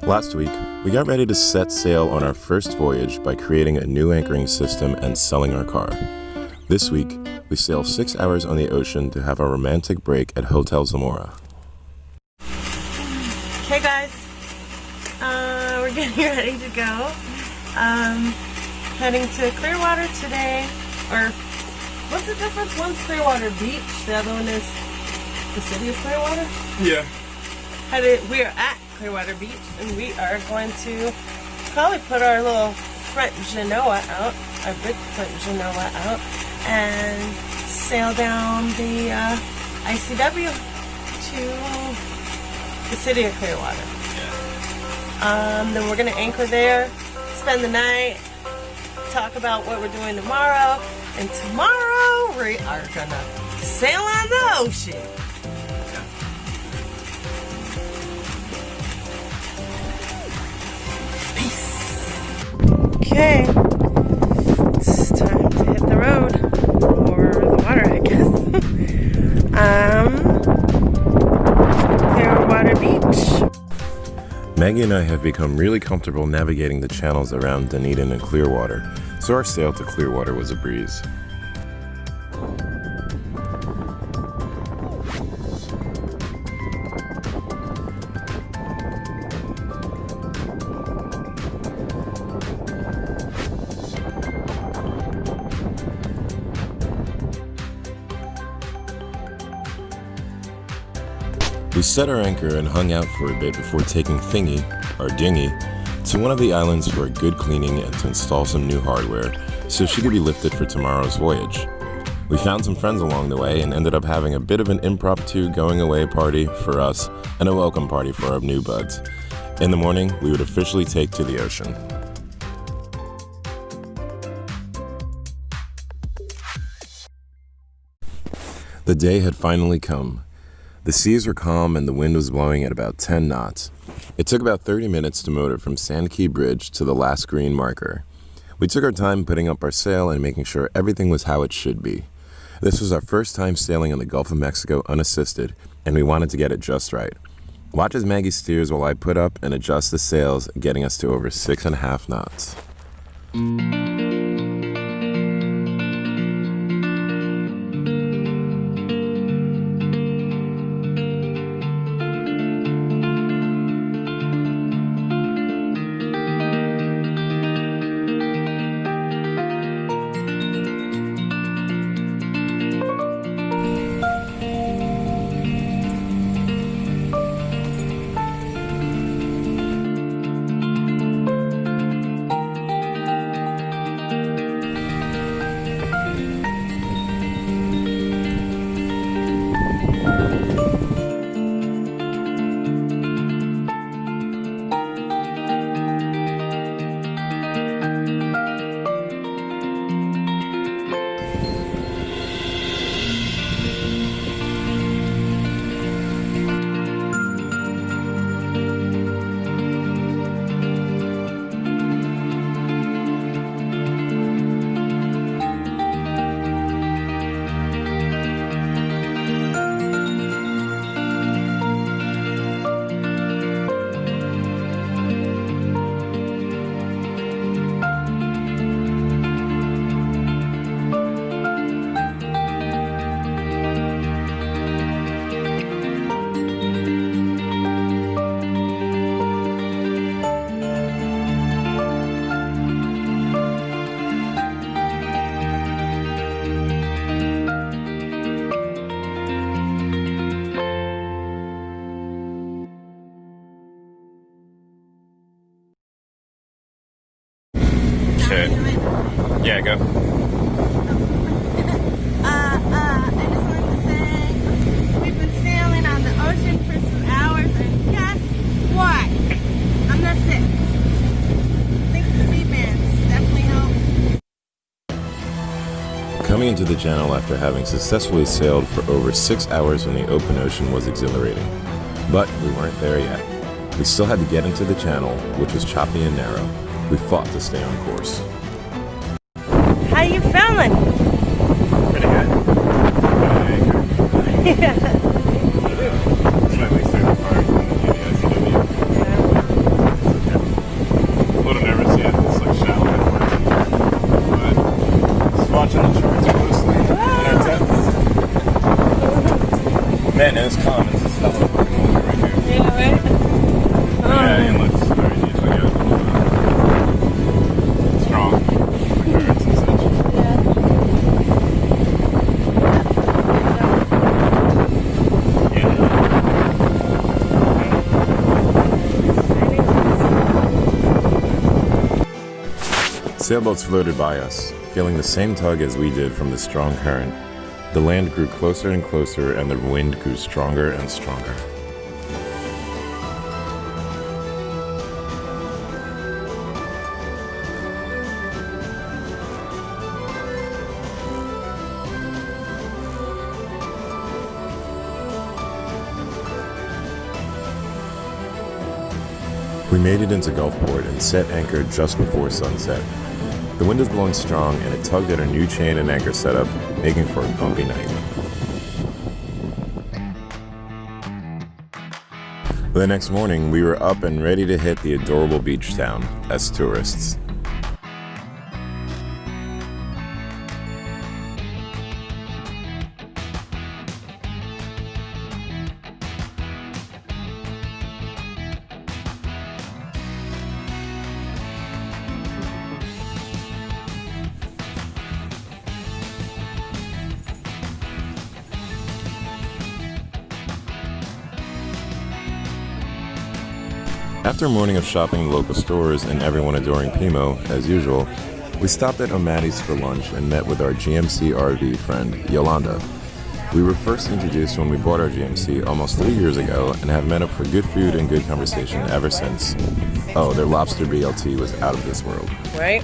Last week, we got ready to set sail on our first voyage by creating a new anchoring system and selling our car. This week, we sail 6 hours on the ocean to have a romantic break at Hotel Zamora. Hey guys, we're getting ready to go. Heading to Clearwater today, or what's the difference? One's Clearwater Beach, the other one is the city of Clearwater? Yeah. We are at Clearwater Beach, and we are going to probably put our little front genoa out, our big front genoa out, and sail down the ICW to the city of Clearwater. Yeah. Then we're going to anchor there, spend the night, talk about what we're doing tomorrow, and tomorrow we are going to sail on the ocean. Okay, it's time to hit the road, or the water, I guess. Clearwater Beach. Maggie and I have become really comfortable navigating the channels around Dunedin and Clearwater, so our sail to Clearwater was a breeze. We set our anchor and hung out for a bit before taking Thingy, our dinghy, to one of the islands for a good cleaning and to install some new hardware so she could be lifted for tomorrow's voyage. We found some friends along the way and ended up having a bit of an impromptu going away party for us and a welcome party for our new buds. In the morning, we would officially take to the ocean. The day had finally come. The seas were calm and the wind was blowing at about 10 knots. It took about 30 minutes to motor from Sand Key Bridge to the last green marker. We took our time putting up our sail and making sure everything was how it should be. This was our first time sailing in the Gulf of Mexico unassisted, and we wanted to get it just right. Watch as Maggie steers while I put up and adjust the sails, getting us to over 6.5 knots. Yeah, go. I just wanted to say, we've been sailing on the ocean for some hours, and guess what? I'm not sick. I think the sea bands definitely help. Coming into the channel after having successfully sailed for over 6 hours in the open ocean was exhilarating. But we weren't there yet. We still had to get into the channel, which was choppy and narrow. We fought to stay on course. How you feeling? Pretty good. Yeah. Slightly super hard from the ADV. Sailboats floated by us, feeling the same tug as we did from the strong current. The land grew closer and closer, and the wind grew stronger and stronger. We made it into Gulfport and set anchor just before sunset. The wind was blowing strong, and it tugged at our new chain and anchor setup, making for a bumpy night. The next morning, we were up and ready to hit the adorable beach town as tourists. After a morning of shopping in local stores and everyone adoring P-Moe, as usual, we stopped at O'Matty's for lunch and met with our GMC RV friend, Yolanda. We were first introduced when we bought our GMC almost 3 years ago and have met up for good food and good conversation ever since. Oh, their lobster BLT was out of this world. Right?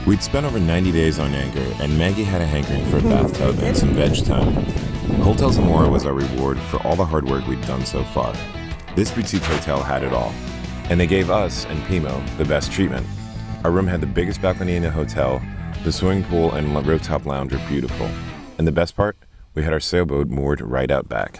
We'd spent over 90 days on anchor, and Maggie had a hankering for a bathtub and some veg time. Hotel Zamora was our reward for all the hard work we'd done so far. This boutique hotel had it all, and they gave us and P-Moe the best treatment. Our room had the biggest balcony in the hotel, the swimming pool and rooftop lounge were beautiful, and the best part, we had our sailboat moored right out back.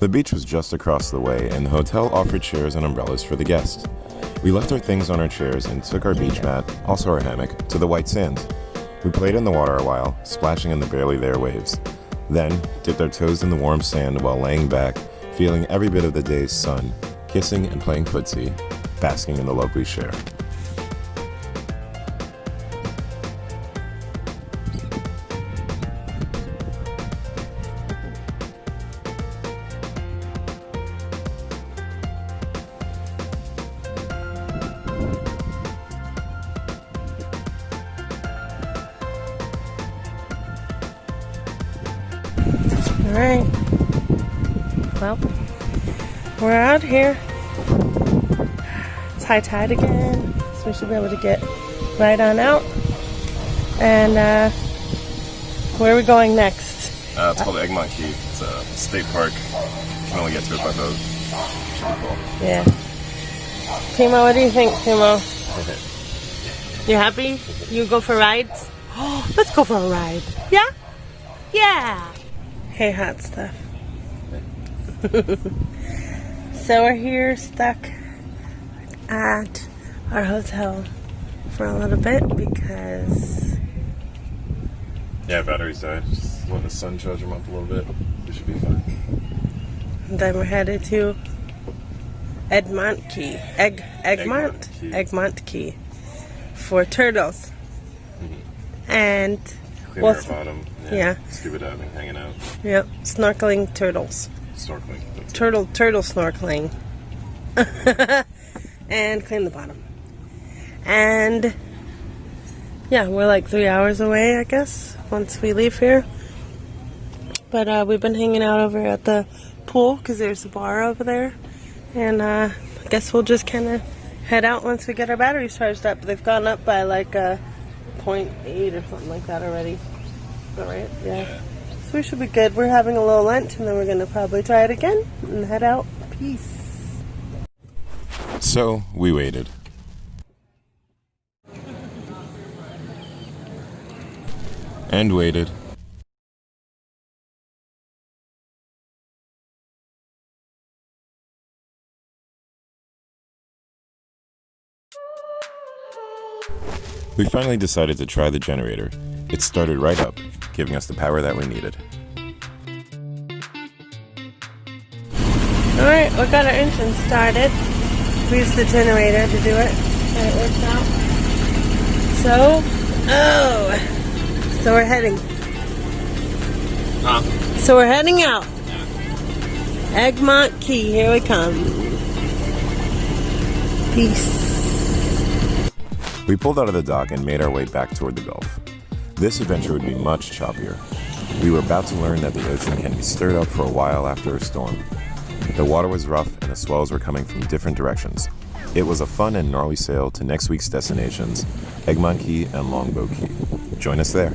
The beach was just across the way, and the hotel offered chairs and umbrellas for the guests. We left our things on our chairs and took our beach mat, also our hammock, to the white sands. We played in the water a while, splashing in the barely there waves. Then, dipped our toes in the warm sand while laying back, feeling every bit of the day's sun, kissing and playing footsie, basking in the love we share. Alright. Well, we're out here. It's high tide again, so we should be able to get right on out. And where are we going next? It's called Egmont Key. It's a state park. You can only get to it by boat. Should be cool. Yeah. P-Moe, what do you think, P-Moe? You happy? You go for rides? Oh, let's go for a ride. Yeah? Yeah. Hey, hot stuff. So we're here stuck at our hotel for a little bit because... Yeah, batteries died. Just let the sun charge them up a little bit. We should be fine. Then we're headed to Egmont Key. Egmont Key. For turtles. Mm-hmm. And Clean our bottom. Yeah. Scuba diving, hanging out. Yep. Snorkeling turtles. Snorkeling. Turtle snorkeling. And clean the bottom. And yeah, we're like 3 hours away, I guess, once we leave here. But we've been hanging out over at the pool because there's a bar over there. And I guess we'll just kind of head out once we get our batteries charged up. They've gone up by like 0.8 or something like that already. Is that right? Yeah. So we should be good. We're having a little lunch and then we're going to probably try it again and head out. Peace. So we waited. And waited. We finally decided to try the generator. It started right up, giving us the power that we needed. Alright, we got our engine started. We used the generator to do it. And it worked out. So we're heading. So we're heading out. Egmont Key, here we come. Peace. We pulled out of the dock and made our way back toward the Gulf. This adventure would be much choppier. We were about to learn that the ocean can be stirred up for a while after a storm. The water was rough and the swells were coming from different directions. It was a fun and gnarly sail to next week's destinations, Egmont Key and Longboat Key. Join us there.